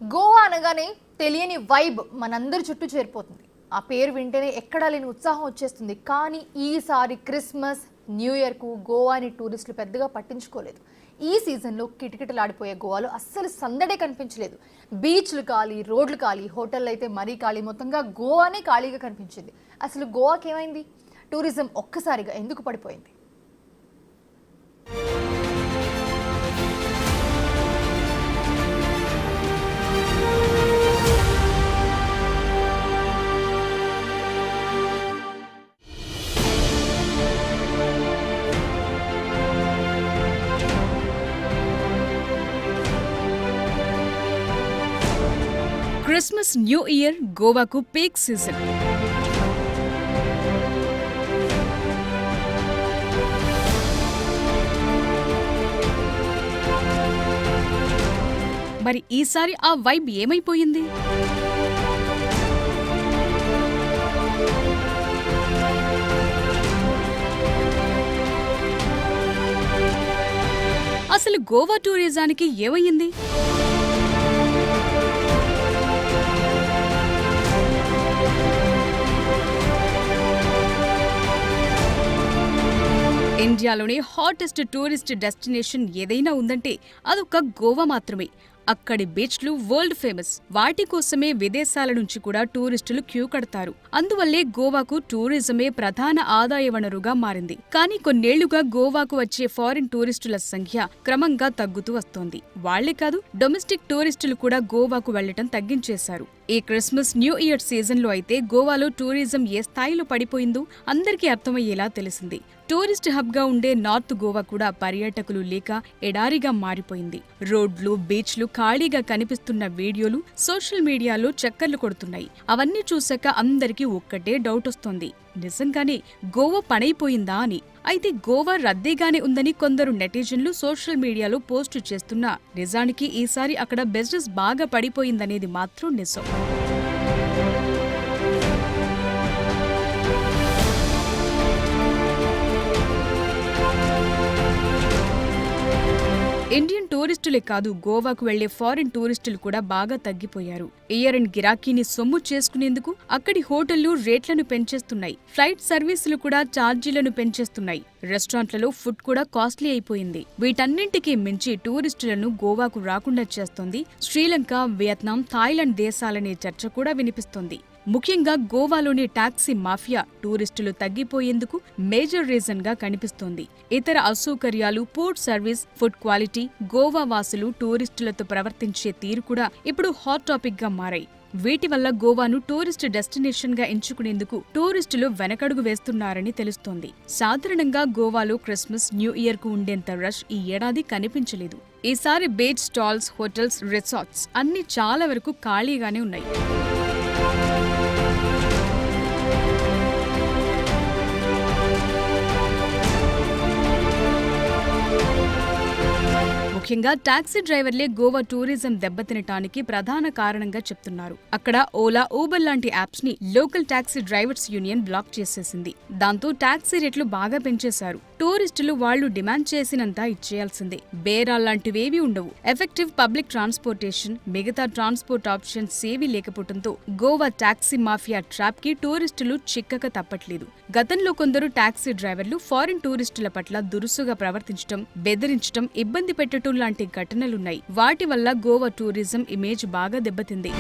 గోవా అనగానే తెలియని వైబ్ మనందరి చుట్టూ చేరిపోతుంది. ఆ పేరు వింటేనే ఎక్కడా లేని ఉత్సాహం వచ్చేస్తుంది. కానీ ఈసారి క్రిస్మస్ న్యూ ఇయర్కు గోవాని టూరిస్టులు పెద్దగా పట్టించుకోలేదు. ఈ సీజన్లో కిటకిటలాడిపోయే గోవాలో అస్సలు సందడే కనిపించలేదు. బీచ్లు ఖాళీ, రోడ్లు ఖాళీ, హోటళ్ళు అయితే మరీ ఖాళీ, మొత్తంగా గోవానే ఖాళీగా కనిపించింది. అసలు గోవాకి ఏమైంది? టూరిజం ఒక్కసారిగా ఎందుకు పడిపోయింది? క్రిస్మస్ న్యూ ఇయర్ గోవాకు పీక్ సీజన్. మరి ఈసారి ఆ వైబ్ ఏమైపోయింది? అసలు గోవా టూరిజానికి ఏమయ్యింది? ఇండియాలోనే హాటెస్ట్ టూరిస్ట్ డెస్టినేషన్ ఏదైనా ఉందంటే అదొక గోవా మాత్రమే. అక్కడి బీచ్లు వరల్డ్ ఫేమస్. వాటి కోసమే విదేశాల నుంచి కూడా టూరిస్టులు క్యూ కడతారు. అందువల్లే గోవాకు టూరిజమే ప్రధాన ఆదాయ వనరుగా మారింది. కానీ కొన్నేళ్లుగా గోవాకు వచ్చే ఫారిన్ టూరిస్టుల సంఖ్య క్రమంగా తగ్గుతూ వస్తోంది. వాళ్లే కాదు, డొమెస్టిక్ టూరిస్టులు కూడా గోవాకు వెళ్లటం తగ్గించేశారు. ఈ క్రిస్మస్ న్యూ ఇయర్ సీజన్లో అయితే గోవాలో టూరిజం ఏ స్థాయిలో పడిపోయిందో అందరికీ అర్థమయ్యేలా తెలిసింది. టూరిస్ట్ హబ్ గా ఉండే నార్త్ గోవా కూడా పర్యాటకులు లేక ఎడారిగా మారిపోయింది. రోడ్లు, బీచ్లు ఖాళీగా కనిపిస్తున్న వీడియోలు సోషల్ మీడియాలో చక్కర్లు కొడుతున్నాయి. అవన్నీ చూశాక అందరికీ ఒక్కటే డౌట్ వస్తోంది, నిజంగానే గోవా పనైపోయిందా అని. అయితే గోవా రద్దీగానే ఉందని కొందరు నెటిజన్లు సోషల్ మీడియాలో పోస్టు చేస్తున్నా నిజానికి ఈసారి అక్కడ బిజినెస్ బాగా పడిపోయిందనేది మాత్రం నిజం. ఇండియన్ టూరిస్టులే కాదు, గోవాకు వెళ్లే ఫారిన్ టూరిస్టులు కూడా బాగా తగ్గిపోయారు. ఇయర్ అండ్ గిరాకీని సొమ్ము చేసుకునేందుకు అక్కడి హోటళ్లు రేట్లను పెంచేస్తున్నాయి. ఫ్లైట్ సర్వీసులు కూడా ఛార్జీలను పెంచేస్తున్నాయి. రెస్టారెంట్లలో ఫుడ్ కూడా కాస్ట్లీ అయిపోయింది. వీటన్నింటికీ మించి టూరిస్టులను గోవాకు రాకుండా చేస్తోంది శ్రీలంక, వియత్నాం, థాయిలాండ్ దేశాలనే చర్చ కూడా వినిపిస్తోంది. ముఖ్యంగా గోవాలోని టాక్సీ మాఫియా టూరిస్టులు తగ్గిపోయేందుకు మేజర్ రీజన్ గా కనిపిస్తోంది. ఇతర అసౌకర్యాలు, port service, food quality, Goa వాసులు టూరిస్టులతో ప్రవర్తించే తీరు కూడా ఇప్పుడు హాట్ టాపిక్ గా మారాయి. వీటి వల్ల గోవాను టూరిస్ట్ డెస్టినేషన్ గా ఎంచుకునేందుకు టూరిస్టులు వెనకడుగు వేస్తున్నారని తెలుస్తోంది. సాధారణంగా గోవాలో క్రిస్మస్ న్యూ ఇయర్ కు ఉండేంత రష్ ఈ ఏడాది కనిపించలేదు. ఈసారి బీచ్ స్టాల్స్, హోటల్స్, రిసార్ట్స్ అన్ని చాలా వరకు ఖాళీగానే ఉన్నాయి. ముఖ్యంగా టాక్సీ డ్రైవర్లే గోవా టూరిజం దెబ్బతినటానికి ప్రధాన కారణంగా చెప్తున్నారు. అక్కడ ఓలా, ఊబర్ లాంటి యాప్స్ ని local taxi drivers union block చేసేసింది. దాంతో టాక్సీ రేట్లు బాగా పెంచేశారు. టూరిస్టులు వాళ్లు డిమాండ్ చేసినంత ఇచ్చేయాల్సిందే. బేరాల్లాంటివేవీ ఉండవు. ఎఫెక్టివ్ పబ్లిక్ ట్రాన్స్పోర్టేషన్, మిగతా ట్రాన్స్పోర్ట్ ఆప్షన్స్ ఏవీ లేకపోవడంతో గోవా టాక్సీ మాఫియా ట్రాప్ కి టూరిస్టులు చిక్కక తప్పట్లేదు. గతంలో కొందరు టాక్సీ డ్రైవర్లు ఫారిన్ టూరిస్టుల పట్ల దురుసుగా ప్రవర్తించడం, బెదిరించడం, ఇబ్బంది పెట్టడం లాంటి ఘటనలున్నాయి. వాటి వల్ల గోవా టూరిజం ఇమేజ్ బాగా దెబ్బతింది.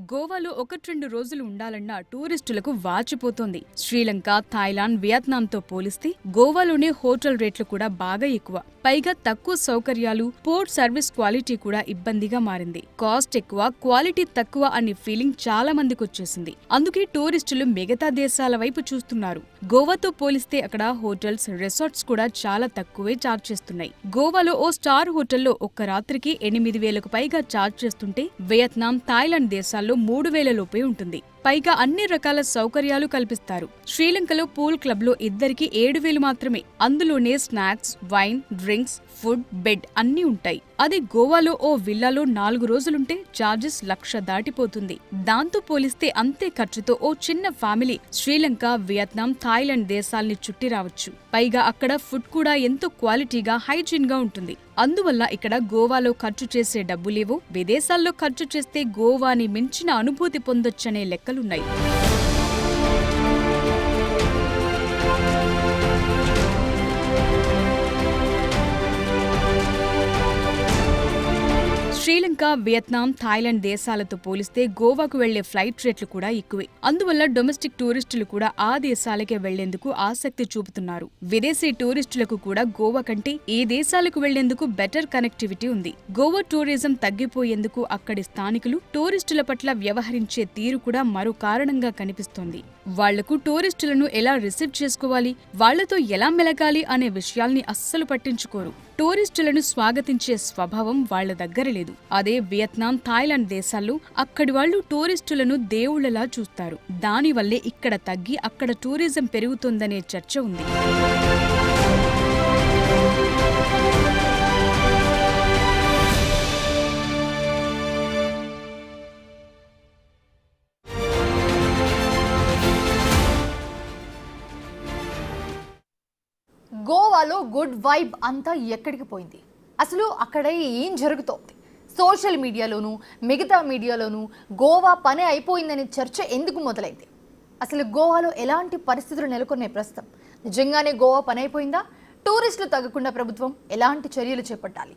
గోవాలో 1-2 రోజులు ఉండాలన్నా టూరిస్టులకు వాచిపోతోంది. శ్రీలంక, థాయిలాండ్, వియత్నాంతో పోలిస్తే గోవాలోనే హోటల్ రేట్లు కూడా బాగా ఎక్కువ. పైగా తక్కువ సౌకర్యాలు, పోర్ట్ సర్వీస్ క్వాలిటీ కూడా ఇబ్బందిగా మారింది. కాస్ట్ ఎక్కువ, క్వాలిటీ తక్కువ అనే ఫీలింగ్ చాలా మందికి వచ్చేసింది. అందుకే టూరిస్టులు మిగతా దేశాల వైపు చూస్తున్నారు. గోవాతో పోలిస్తే అక్కడ హోటల్స్, రిసార్ట్స్ కూడా చాలా తక్కువే చార్జ్ చేస్తున్నాయి. గోవాలో ఓ స్టార్ హోటల్లో ఒక్క రాత్రికి 8,000కు పైగా చార్జ్ చేస్తుంటే వియత్నాం, థాయిలాండ్ దేశాల్లో 3,000 లోపే ఉంటుంది. పైగా అన్ని రకాల సౌకర్యాలు కల్పిస్తారు. శ్రీలంకలో పూల్ క్లబ్ లో ఇద్దరికి 7,000 మాత్రమే. అందులోనే snacks, wine, drinks, food, bed అన్నీ ఉంటాయి. అదే గోవాలో ఓ విల్లాలో 4 రోజులుంటే ఛార్జెస్ 1,00,000 దాటిపోతుంది. దాంతో పోలిస్తే అంతే ఖర్చుతో ఓ చిన్న ఫ్యామిలీ శ్రీలంక, వియత్నాం, థాయిలాండ్ దేశాల్ని చుట్టి రావచ్చు. పైగా అక్కడ ఫుడ్ కూడా ఎంతో క్వాలిటీగా, హైజీన్ గా ఉంటుంది. అందువల్ల ఇక్కడ గోవాలో ఖర్చు చేసే డబ్బులేవో విదేశాల్లో ఖర్చు చేస్తే గోవాని మించిన అనుభూతి పొందొచ్చనే లెక్కలున్నాయి. శ్రీలంక, వియత్నాం, థాయిలాండ్ దేశాలతో పోలిస్తే గోవాకు వెళ్లే ఫ్లైట్ రేట్లు కూడా ఎక్కువే. అందువల్ల డొమెస్టిక్ టూరిస్టులు కూడా ఆ దేశాలకే వెళ్లేందుకు ఆసక్తి చూపుతున్నారు. విదేశీ టూరిస్టులకు కూడా గోవా కంటే ఈ దేశాలకు వెళ్లేందుకు బెటర్ కనెక్టివిటీ ఉంది. గోవా టూరిజం తగ్గిపోయేందుకు అక్కడి స్థానికులు టూరిస్టుల పట్ల వ్యవహరించే తీరు కూడా మరో కారణంగా కనిపిస్తోంది. వాళ్లకు టూరిస్టులను ఎలా రిసీవ్ చేసుకోవాలి, వాళ్లతో ఎలా మెలగాలి అనే విషయాల్ని అస్సలు పట్టించుకోరు. టూరిస్టులను స్వాగతించే స్వభావం వాళ్ల దగ్గర లేదు. అదే వియత్నాం, థాయిలాండ్ దేశాల్లో అక్కడి వాళ్లు టూరిస్టులను దేవుళ్లలా చూస్తారు. దానివల్లే ఇక్కడ తగ్గి అక్కడ టూరిజం పెరుగుతోందనే చర్చ ఉంది. గోవాలో గుడ్ వైబ్ అంతా ఎక్కడికి పోయింది? అసలు అక్కడ ఏం జరుగుతోంది? సోషల్ మీడియాలోనూ మిగతా మీడియాలోనూ గోవా పని అయిపోయిందనే చర్చ ఎందుకు మొదలైంది? అసలు గోవాలో ఎలాంటి పరిస్థితులు నెలకొన్నాయి ప్రస్తుతం? నిజంగానే గోవా పని అయిపోయిందా? టూరిస్టులు తగ్గకుండా ప్రభుత్వం ఎలాంటి చర్యలు చేపట్టాలి?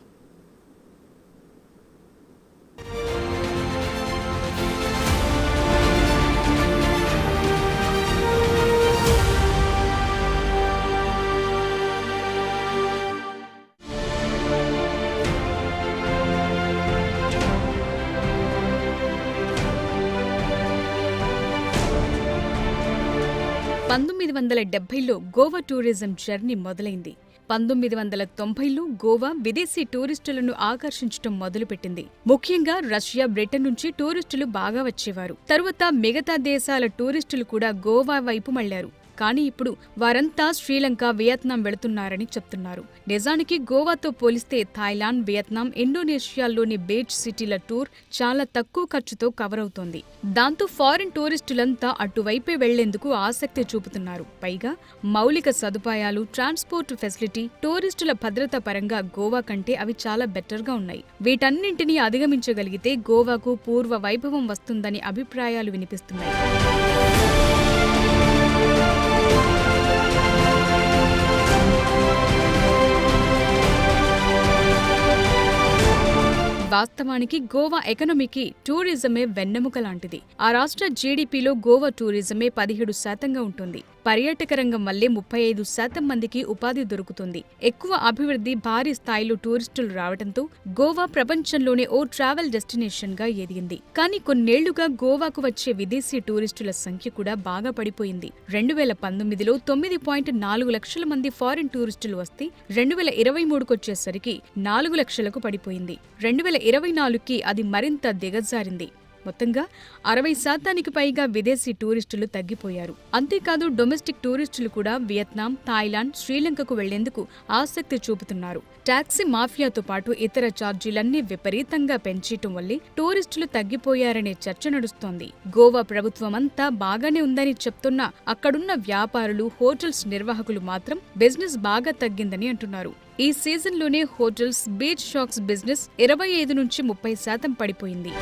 పంతొమ్మిది 1970లో గోవా టూరిజం జర్నీ మొదలైంది. 1990లో గోవా విదేశీ టూరిస్టులను ఆకర్షించడం మొదలుపెట్టింది. ముఖ్యంగా రష్యా, బ్రిటన్ నుంచి టూరిస్టులు బాగా వచ్చేవారు. తరువాత మిగతా దేశాల టూరిస్టులు కూడా గోవా వైపు మళ్లారు. కానీ ఇప్పుడు వారంతా శ్రీలంక, వియత్నాం వెళుతున్నారని చెప్తున్నారు. నిజానికి గోవాతో పోలిస్తే థాయిలాండ్, వియత్నాం, ఇండోనేషియాల్లోని బీచ్ సిటీల టూర్ చాలా తక్కువ ఖర్చుతో కవర్ అవుతోంది. దాంతో ఫారిన్ టూరిస్టులంతా అటువైపే వెళ్లేందుకు ఆసక్తి చూపుతున్నారు. పైగా మౌలిక సదుపాయాలు, ట్రాన్స్పోర్ట్ ఫెసిలిటీ, టూరిస్టుల భద్రత పరంగా గోవా కంటే అవి చాలా బెటర్గా ఉన్నాయి. వీటన్నింటినీ అధిగమించగలిగితే గోవాకు పూర్వ వైభవం వస్తుందని అభిప్రాయాలు వినిపిస్తున్నాయి. వాస్తవానికి గోవా ఎకనమీకి టూరిజమే వెన్నెముక లాంటిది. ఆ రాష్ట్ర జీడీపీలో గోవా టూరిజమే 17% ఉంటుంది. పర్యాటక రంగం వల్లే 35% మందికి ఉపాధి దొరుకుతుంది. ఎక్కువ అభివృద్ధి, భారీ స్థాయిలో టూరిస్టులు రావడంతో గోవా ప్రపంచంలోనే ఓ ట్రావెల్ డెస్టినేషన్ గా ఎదిగింది. కానీ కొన్నేళ్లుగా గోవాకు వచ్చే విదేశీ టూరిస్టుల సంఖ్య కూడా బాగా పడిపోయింది. 2019లో 9.4 లక్షల మంది ఫారిన్ టూరిస్టులు వస్తే 2023కొచ్చేసరికి 4 లక్షలకు పడిపోయింది. 2024కి అది మరింత దిగజారింది. మొత్తంగా 60% పైగా విదేశీ టూరిస్టులు తగ్గిపోయారు. అంతేకాదు డొమెస్టిక్ టూరిస్టులు కూడా వియత్నాం, థాయిలాండ్, శ్రీలంకకు వెళ్లేందుకు ఆసక్తి చూపుతున్నారు. టాక్సీ మాఫియాతో పాటు ఇతర ఛార్జీలన్నీ విపరీతంగా పెంచేయటం వల్లే టూరిస్టులు తగ్గిపోయారనే చర్చ నడుస్తోంది. గోవా ప్రభుత్వమంతా బాగానే ఉందని చెప్తున్నా అక్కడున్న వ్యాపారులు, హోటల్స్ నిర్వాహకులు మాత్రం బిజినెస్ బాగా తగ్గిందని అంటున్నారు. ఈ సీజన్లోనే హోటల్స్, బీచ్ షాక్స్ బిజినెస్ 25 నుంచి 30% పడిపోయింది.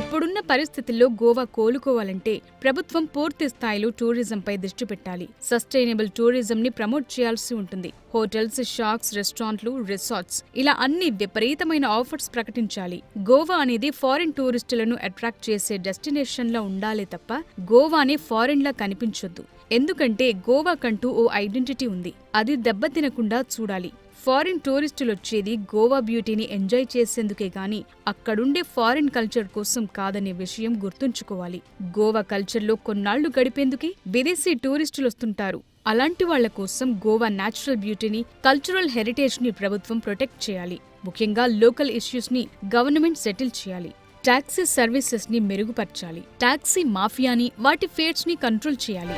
ఇప్పుడున్న పరిస్థితుల్లో గోవా కోలుకోవాలంటే ప్రభుత్వం పూర్తి స్థాయిలో టూరిజంపై దృష్టి పెట్టాలి. సస్టైనబుల్ టూరిజం ని ప్రమోట్ చేయాల్సి ఉంటుంది. హోటల్స్, షాక్స్, రెస్టారెంట్లు, రిసార్ట్స్ ఇలా అన్ని విపరీతమైన ఆఫర్స్ ప్రకటించాలి. గోవా అనేది ఫారిన్ టూరిస్టులను అట్రాక్ట్ చేసే డెస్టినేషన్ లా ఉండాలే తప్ప గోవాని ఫారిన్ లా కనిపించొద్దు. ఎందుకంటే గోవాకంటూ ఓ ఐడెంటిటీ ఉంది. అది దెబ్బతినకుండా చూడాలి. ఫారిన్ టూరిస్టులొచ్చేది గోవా బ్యూటీని ఎంజాయ్ చేసేందుకే గాని అక్కడుండే ఫారిన్ కల్చర్ కోసం కాదనే విషయం గుర్తుంచుకోవాలి. గోవా కల్చర్లో కొన్నాళ్లు గడిపేందుకే విదేశీ టూరిస్టులొస్తుంటారు. అలాంటి వాళ్ల కోసం గోవా న్యాచురల్ బ్యూటీని, కల్చరల్ హెరిటేజ్ ని ప్రభుత్వం ప్రొటెక్ట్ చేయాలి. ముఖ్యంగా లోకల్ ఇష్యూస్ ని గవర్నమెంట్ సెటిల్ చేయాలి. టాక్సీ సర్వీసెస్ ని మెరుగుపరచాలి. టాక్సీ మాఫియాని, వాటి ఫేట్స్ ని కంట్రోల్ చేయాలి.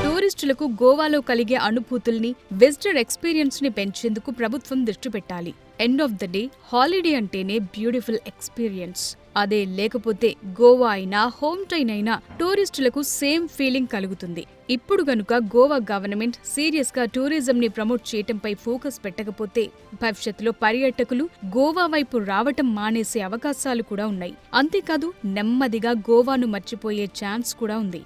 టూరిస్టులకు గోవాలో కలిగే అనుభూతుల్ని, విజిటర్ ఎక్స్పీరియన్స్ ని పెంచేందుకు ప్రభుత్వం దృష్టి పెట్టాలి. End of the day holiday అంటేనే బ్యూటిఫుల్ ఎక్స్పీరియన్స్. అదే లేకపోతే గోవా అయినా, హోమ్ టౌన్ అయినా టూరిస్టులకు సేమ్ ఫీలింగ్ కలుగుతుంది. ఇప్పుడు గనుక గోవా గవర్నమెంట్ సీరియస్ గా టూరిజం ని ప్రమోట్ చేయటంపై ఫోకస్ పెట్టకపోతే భవిష్యత్తులో పర్యాటకులు గోవా వైపు రావటం మానేసే అవకాశాలు కూడా ఉన్నాయి. అంతేకాదు నెమ్మదిగా గోవాను మర్చిపోయే ఛాన్స్ కూడా ఉంది.